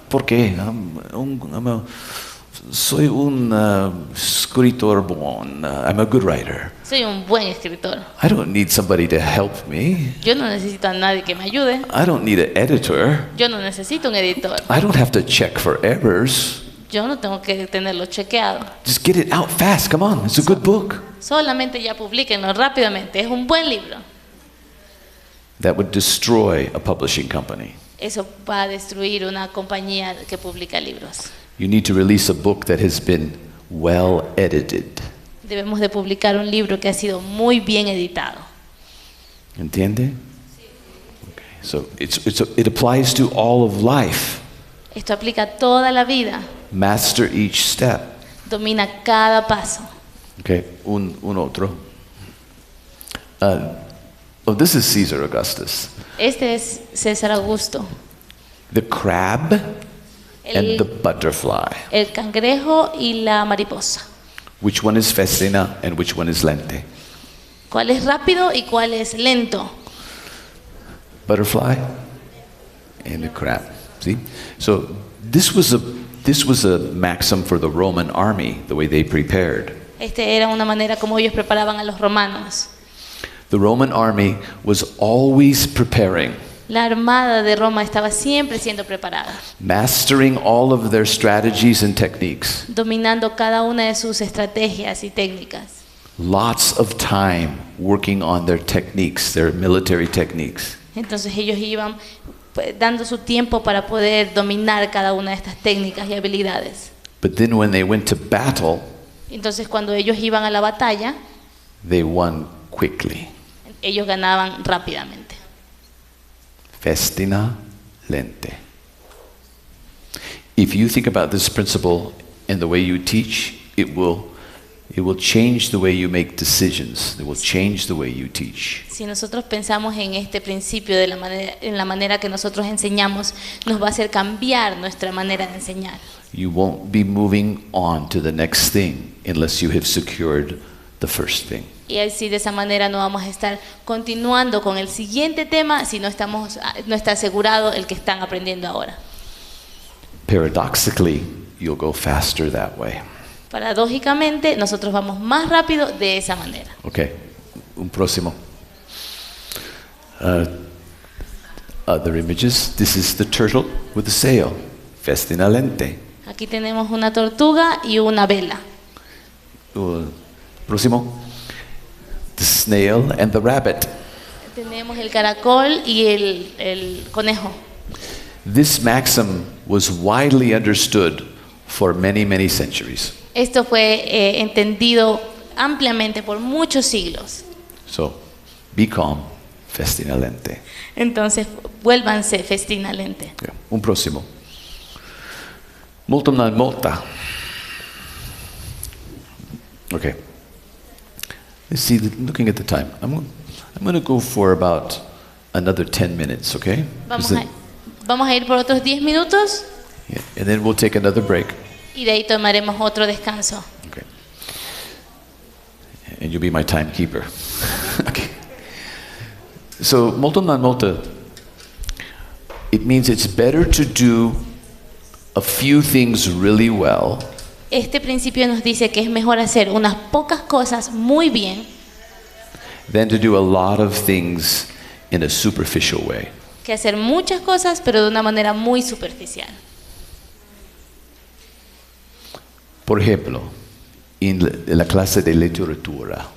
¿Por qué? Soy un escritor bon. I'm a good writer.
Soy un buen escritor.
I don't need somebody to help me.
Yo no necesito a nadie que me ayude.
I don't need an editor.
Yo no necesito un editor.
I don't have to check for errors.
Yo no tengo que tenerlo chequeado.
Just get it out fast. Come on. It's a good book.
Solamente ya publíquenlo rápidamente. Es un buen libro.
That would destroy a publishing company.
Eso va a destruir una compañía que publica libros.
You need to release a book that has been well edited.
Debemos de publicar un libro que ha sido muy bien editado.
¿Entiende? Okay. So it applies to all of life.
Esto aplica a toda la vida.
Master each step.
Domina cada paso.
Okay, un otro. This is Caesar Augustus.
Este es César Augusto.
The crab and the butterfly.
El cangrejo y la mariposa.
Which one is festina and which one is lente?
¿Cuál es rápido y cuál es lento?
Butterfly and the crab. See? So this was a maxim for the Roman army, the way they prepared.
Este era una manera como ellos preparaban a los romanos.
The Roman army was always preparing.
La armada de Roma estaba siempre siendo preparada.
Mastering all of their strategies and techniques.
Dominando cada una de sus estrategias y técnicas.
Lots of time working on their techniques, their military techniques.
Entonces ellos iban dando su tiempo para poder dominar cada una de estas técnicas y habilidades.
But then when they went to battle,
entonces cuando ellos iban a la batalla,
they won quickly.
Ellos ganaban rápidamente.
Festina lente. If you think about this principle in the way you teach, it will change the way you make decisions. It will change the way you teach.
Si nosotros pensamos en este principio de en la manera que nosotros enseñamos, nos va a hacer cambiar nuestra manera de enseñar.
You won't be moving on to the next thing unless you have secured the first thing.
Y así de esa manera no vamos a estar continuando con el siguiente tema si no está asegurado el que están aprendiendo ahora.
Paradoxically, you'll go faster that way.
Paradójicamente, nosotros vamos más rápido de esa manera.
Okay, un próximo. Other images. This is the turtle with the sail. Festina lente.
Aquí tenemos una tortuga y una vela.
Próximo. The snail and the rabbit.
Tenemos el caracol y el conejo.
This maxim was widely understood for many, many centuries.
Esto fue entendido ampliamente por muchos siglos.
So, be calm, festina lente.
Entonces, vuélvanse festina lente.
Okay. Un próximo. Multum non multa. Okay. Let's see, looking at the time, I'm going to go for about another 10 minutes, okay?
Vamos a ir por otros 10 minutos.
Yeah, and then we'll take another break.
Y de ahí tomaremos otro descanso.
Okay. And you'll be my timekeeper. Okay. So, multum non multa, it means it's better to do a few things really well.
Este principio nos dice que es mejor hacer unas pocas cosas muy bien
than to do a lot of things in a superficial way.
Que hacer muchas cosas pero de una manera muy superficial.
Por ejemplo, en la clase de literatura,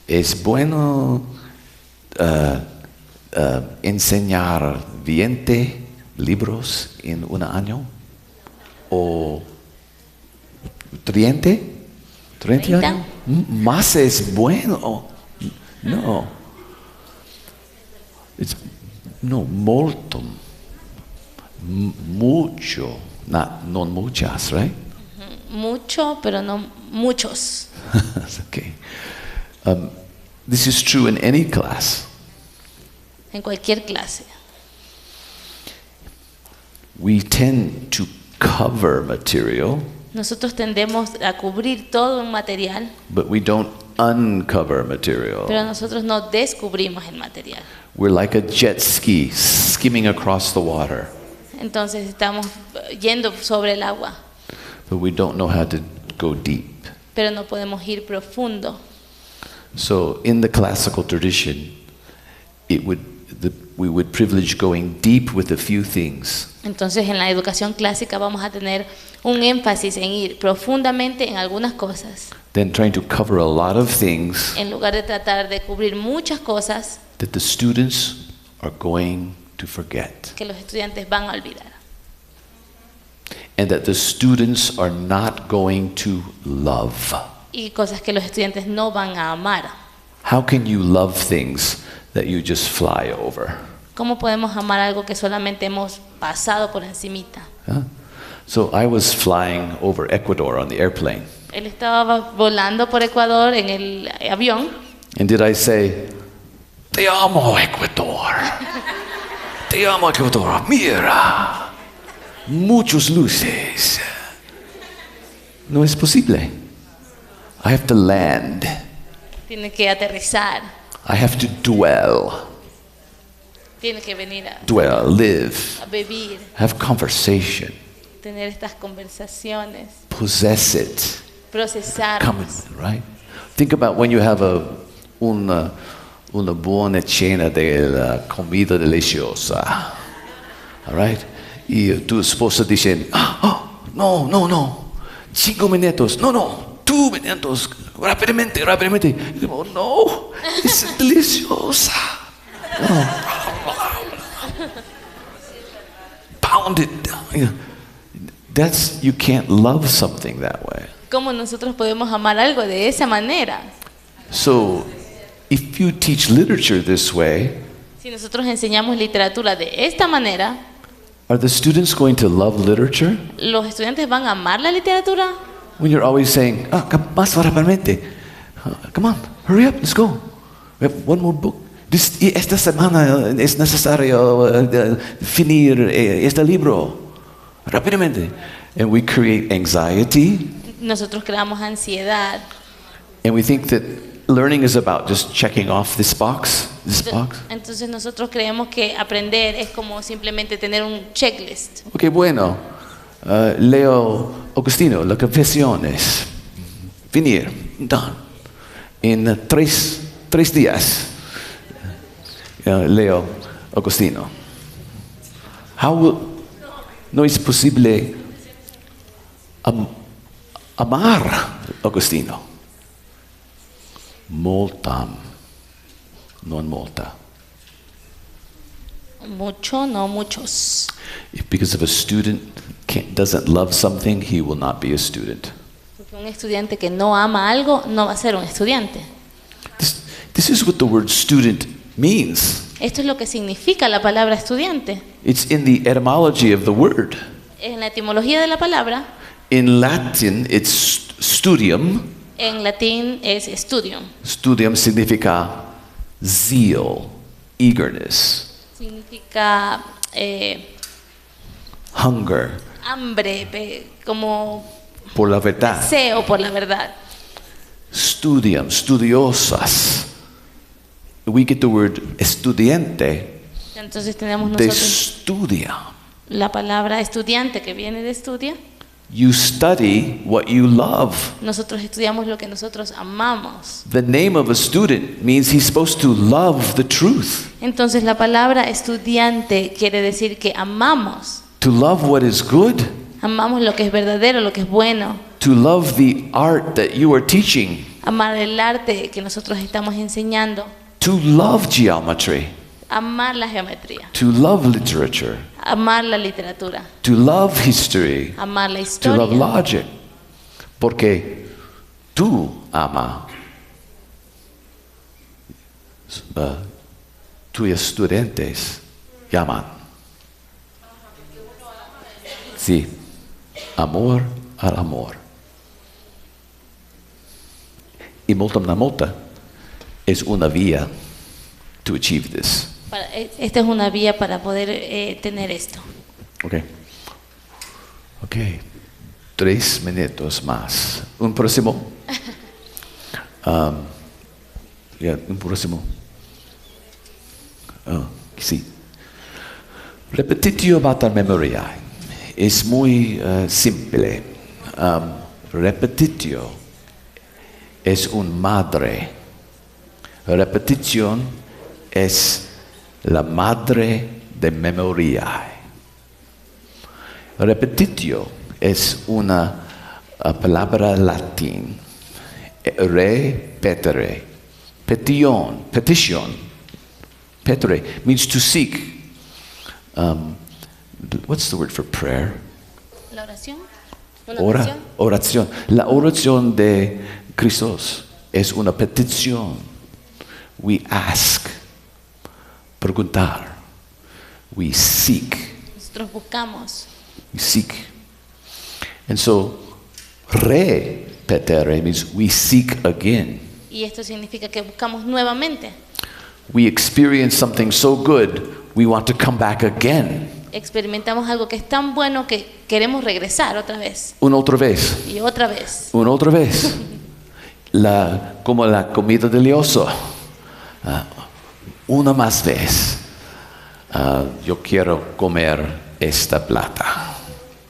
¿es bueno enseñar 20 libros en un año? ¿O 30? ¿30 años? Más es bueno. No. No, molto. Mucho. No muchas, right?
Mucho, pero no muchos.
Okay. This is true in any class.
En cualquier clase.
We tend to cover material.
Nosotros tendemos a cubrir todo un material.
But we don't uncover material.
Pero nosotros no descubrimos el material.
We're like a jet ski skimming across the water.
Entonces estamos yendo sobre el agua.
But we don't know how to go deep.
Pero no podemos ir profundo.
So in the classical tradition, we would privilege going deep with a few things.
Entonces en la educación clásica vamos a tener un énfasis en ir profundamente en algunas cosas.
Then trying to cover a lot of things.
En lugar de tratar de cubrir muchas cosas.
That the students are going to forget.
Que los estudiantes van a olvidar.
And that the students are not going to love.
Y cosas que los estudiantes no van a amar.
How can you love things that you just fly over?
¿Cómo podemos amar algo que solamente hemos pasado por encimita?
So I was flying over Ecuador on the airplane.
Él estaba volando por Ecuador en el avión.
And did I say, "Te amo, Ecuador. Te amo, Ecuador. Mira, muchos luces." No es posible. I have to land.
Tiene que aterrizar.
I have to dwell.
Tiene que venir
Dwell, live,
a vivir,
have conversation,
tener estas conversaciones,
possess it.
procesar.
Come, right? Think about when you have una buona cena de comida deliciosa. All right? Y tu esposa dice, no, 5 minutos, no, 2 minutos, rápidamente. Y digo, no, es deliciosa. Pound it down. That's, you can't love something that way.
¿Cómo nosotros podemos amar algo de esa manera?
So, if you teach literature this way,
Si nosotros enseñamos literatura de esta manera,
are the students going to love literature?
¿los estudiantes van a amar la literatura?
When you're always saying, más rápidamente, come on, hurry up, let's go. We have one more book. Esta semana es necesario finir este libro rápidamente. And we create anxiety.
Nosotros creamos ansiedad.
And we think that learning is about just checking off this box.
Entonces nosotros creemos que aprender es como simplemente tener un checklist.
Okay, bueno, leo Agustino, las confesiones. Finir, done. En 3 días. Leo Agustino. No es posible amar Agustino. Moltam, non molta.
Mucho, no muchos.
Because if a student doesn't love something, he will not be a student.
Porque un estudiante que no ama algo no va a ser un estudiante.
This is what the word student means.
Esto es lo que significa la palabra estudiante.
It's in the etymology of the word.
En la etimología de la palabra,
In Latin, it's studium.
en latín es studium.
Studium significa zeal, eagerness,
Significa
hunger
hambre, como
por la verdad.
deseo por la verdad.
Studium, studiosas. We get the word estudiante
Entonces tenemos
de
nosotros
estudia.
la palabra estudiante que viene de estudia.
You study what you love.
Nosotros estudiamos lo que nosotros amamos.
The name of a student means he's supposed to love the truth.
Entonces la palabra estudiante quiere decir que amamos.
To love what is good.
Amamos lo que es verdadero, lo que es bueno.
To love the art that you are teaching.
Amar el arte que nosotros estamos enseñando.
To love geometry.
Amar la geometría.
To love literature.
Amar la literatura.
To love history.
Amar la
To love
historia.
logic. Porque tú ama. Tus estudiantes llaman. Sí. Amor al amor. Y molta na molta es una vía to achieve this.
Esta es una vía para poder tener esto.
Okay. 3 minutos más. Un próximo. Un próximo. Sí. Repetitio mater memoriae. Es muy simple. Repetitio es un madre. Repetición es la madre de memoriae. Repetitio es una palabra latín. Repetere. Petition. Petere means to seek. What's the word for prayer?
La oración. Una oración.
Oración. La oración de Cristo es una petición. We ask. Preguntar. We seek.
Nosotros buscamos.
We seek. And so, repetere means we seek again.
Y esto significa que buscamos nuevamente.
We experience something so good, we want to come back again.
Experimentamos algo que es tan bueno que queremos regresar otra vez.
Una otra vez.
Y otra vez.
Una otra vez. Como la comida deliciosa. Una más vez. Yo quiero comer esta plata.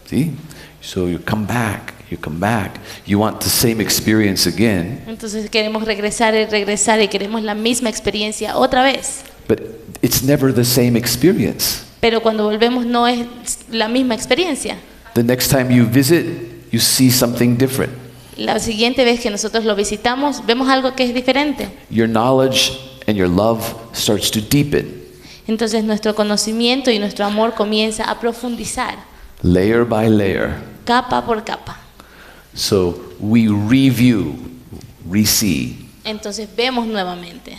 ¿Sí? So you come back. You come back. You want the same experience again.
Entonces queremos regresar y regresar y queremos la misma experiencia otra vez.
But it's never the same experience.
Pero cuando volvemos no es la misma experiencia.
The next time you visit, you see something different.
La siguiente vez que nosotros lo visitamos, vemos algo que es diferente.
Your knowledge and your love starts to deepen.
Entonces nuestro conocimiento y nuestro amor comienza a profundizar.
Layer by layer.
Capa por capa.
So we review, re-see.
Entonces vemos nuevamente.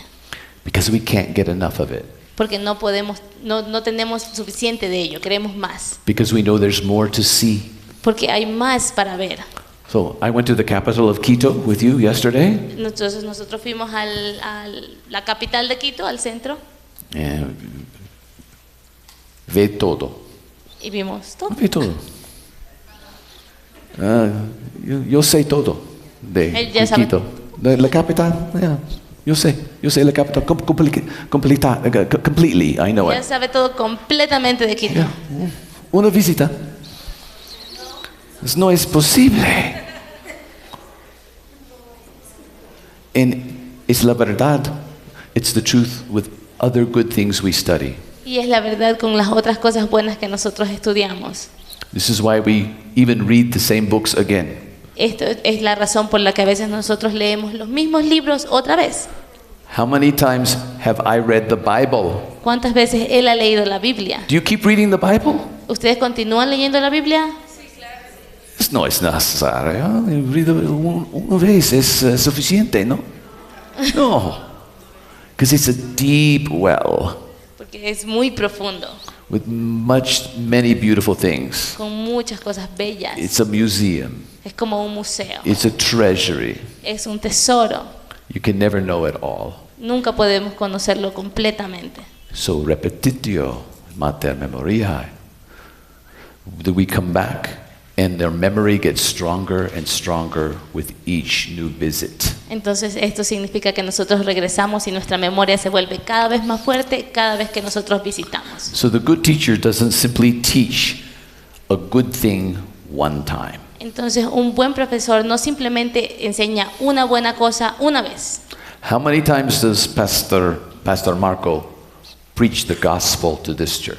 Because we can't get enough of it.
Porque no tenemos suficiente de ello, queremos más.
Because we know there's more to see.
Porque hay más para ver.
So I went to the capital of Quito with you yesterday.
Entonces nosotros fuimos a la capital de Quito, al centro.
Ve todo.
Y vimos todo.
Ve todo. Yo sé todo de Quito. De la capital, yeah. Yo sé la capital completely, I know it.
Ya sabe todo completamente de Quito.
Yeah. Una visita. No es posible. And it's la verdad. It's the truth with other good things we study.
Y es la verdad con las otras cosas buenas que nosotros estudiamos.
This is why we even read the same books again.
Esto es la razón por la que a veces nosotros leemos los mismos libros otra vez.
How many times have I read the Bible?
¿Cuántas veces él ha leído la Biblia?
Do you keep reading the Bible?
¿Ustedes continúan leyendo la Biblia?
No es necesario. Una vez es suficiente, ¿no? No. Because it's a deep well.
Porque es muy profundo.
With many beautiful things.
Con muchas cosas bellas.
It's a museum.
Es como un museo.
It's a treasury.
Es un tesoro.
You can never know it all.
Nunca podemos conocerlo completamente.
So repetitio mater memoriae. Do we come back and their memory gets stronger and stronger with each new visit?
Entonces esto significa que nosotros regresamos y nuestra memoria se vuelve cada vez más fuerte cada vez que nosotros visitamos.
So the good teacher doesn't simply teach a good thing one time.
Entonces un buen profesor no simplemente enseña una buena cosa una vez.
How many times does Pastor Marco preach the gospel to this church?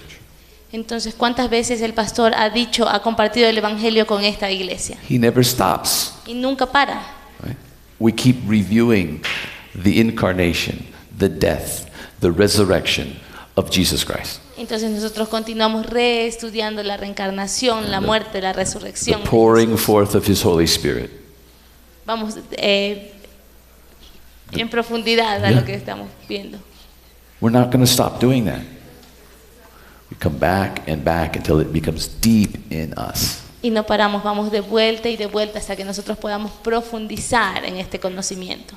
Entonces, ¿cuántas veces el pastor ha compartido el evangelio con esta iglesia?
He never stops.
Y nunca para.
Right? We keep reviewing the incarnation, the death, the resurrection of Jesus Christ.
Entonces nosotros continuamos reestudiando la reencarnación, la muerte, la resurrección.
The pouring forth of His Holy Spirit.
Vamos en profundidad a lo que estamos viendo.
We're not going to stop doing that. We come back and back until it becomes deep in us.
Y no paramos, vamos de vuelta y de vuelta hasta que nosotros podamos profundizar en este conocimiento.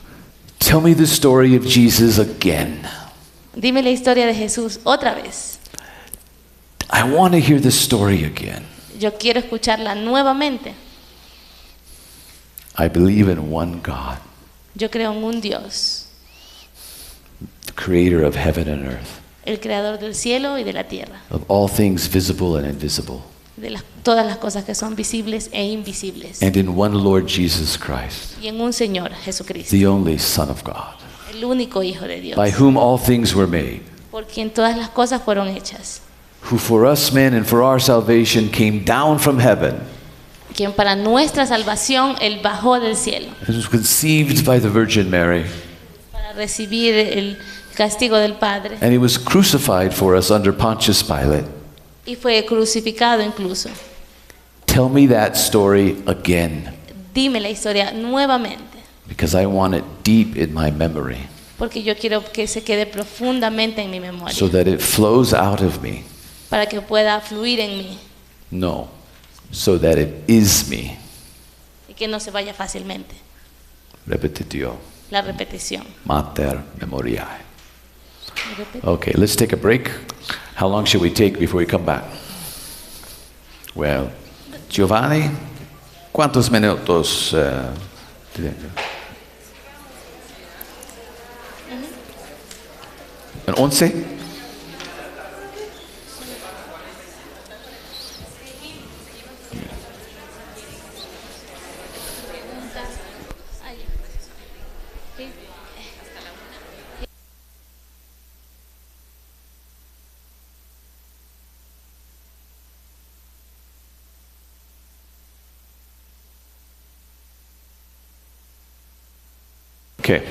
Tell me the story of Jesus again.
Dime la historia de Jesús otra vez.
I want to hear the story again.
Yo quiero escucharla nuevamente.
I believe in one God,
Yo creo en un Dios,
the creator of heaven and earth,
el creador del cielo y de la tierra,
of all things visible and invisible,
de todas las cosas que son visibles e invisibles,
and in one Lord Jesus Christ,
y en un Señor Jesucristo,
the only Son of God,
el único Hijo de Dios,
by whom all things were made,
por quien todas las cosas fueron hechas,
who for us men and for our salvation came down from heaven,
quien para nuestra salvación Él bajó del cielo,
and was conceived by the Virgin Mary,
para recibir el castigo del Padre,
and He was crucified for us under Pontius Pilate.
y fue crucificado incluso.
Tell me that story again,
Dime la historia nuevamente,
because I want it deep in my memory,
porque yo quiero que se quede profundamente en mi memoria,
so that it flows out of me
para que pueda fluir en mí
No, so that it is me.
y que no se vaya fácilmente.
Repetitio
La repetición.
mater memoriae. Okay, let's take a break. How long should we take before we come back? Well, Giovanni, ¿cuántos minutos? 11. Okay.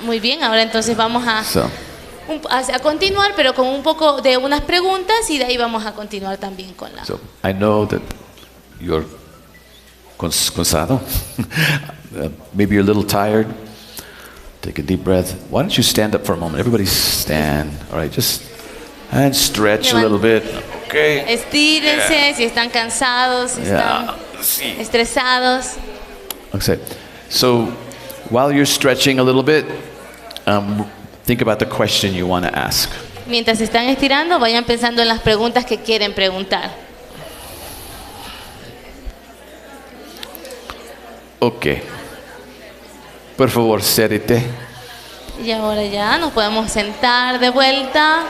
Muy bien, ahora entonces vamos a
So,
continuar, pero con un poco de unas preguntas y de ahí vamos a continuar también con la...
so I know that you're cansado. Maybe you're a little tired. Take a deep breath. Why don't you stand up for a moment? Everybody stand. All right, just and stretch a little bit. Okay.
Estírense si están cansados, si están estresados.
Okay. So, while you're stretching a little bit, think about the question you want to ask.
Mientras están estirando, vayan pensando en las preguntas que quieren preguntar.
Okay. Por favor, sédete.
Y ahora ya nos podemos sentar de vuelta.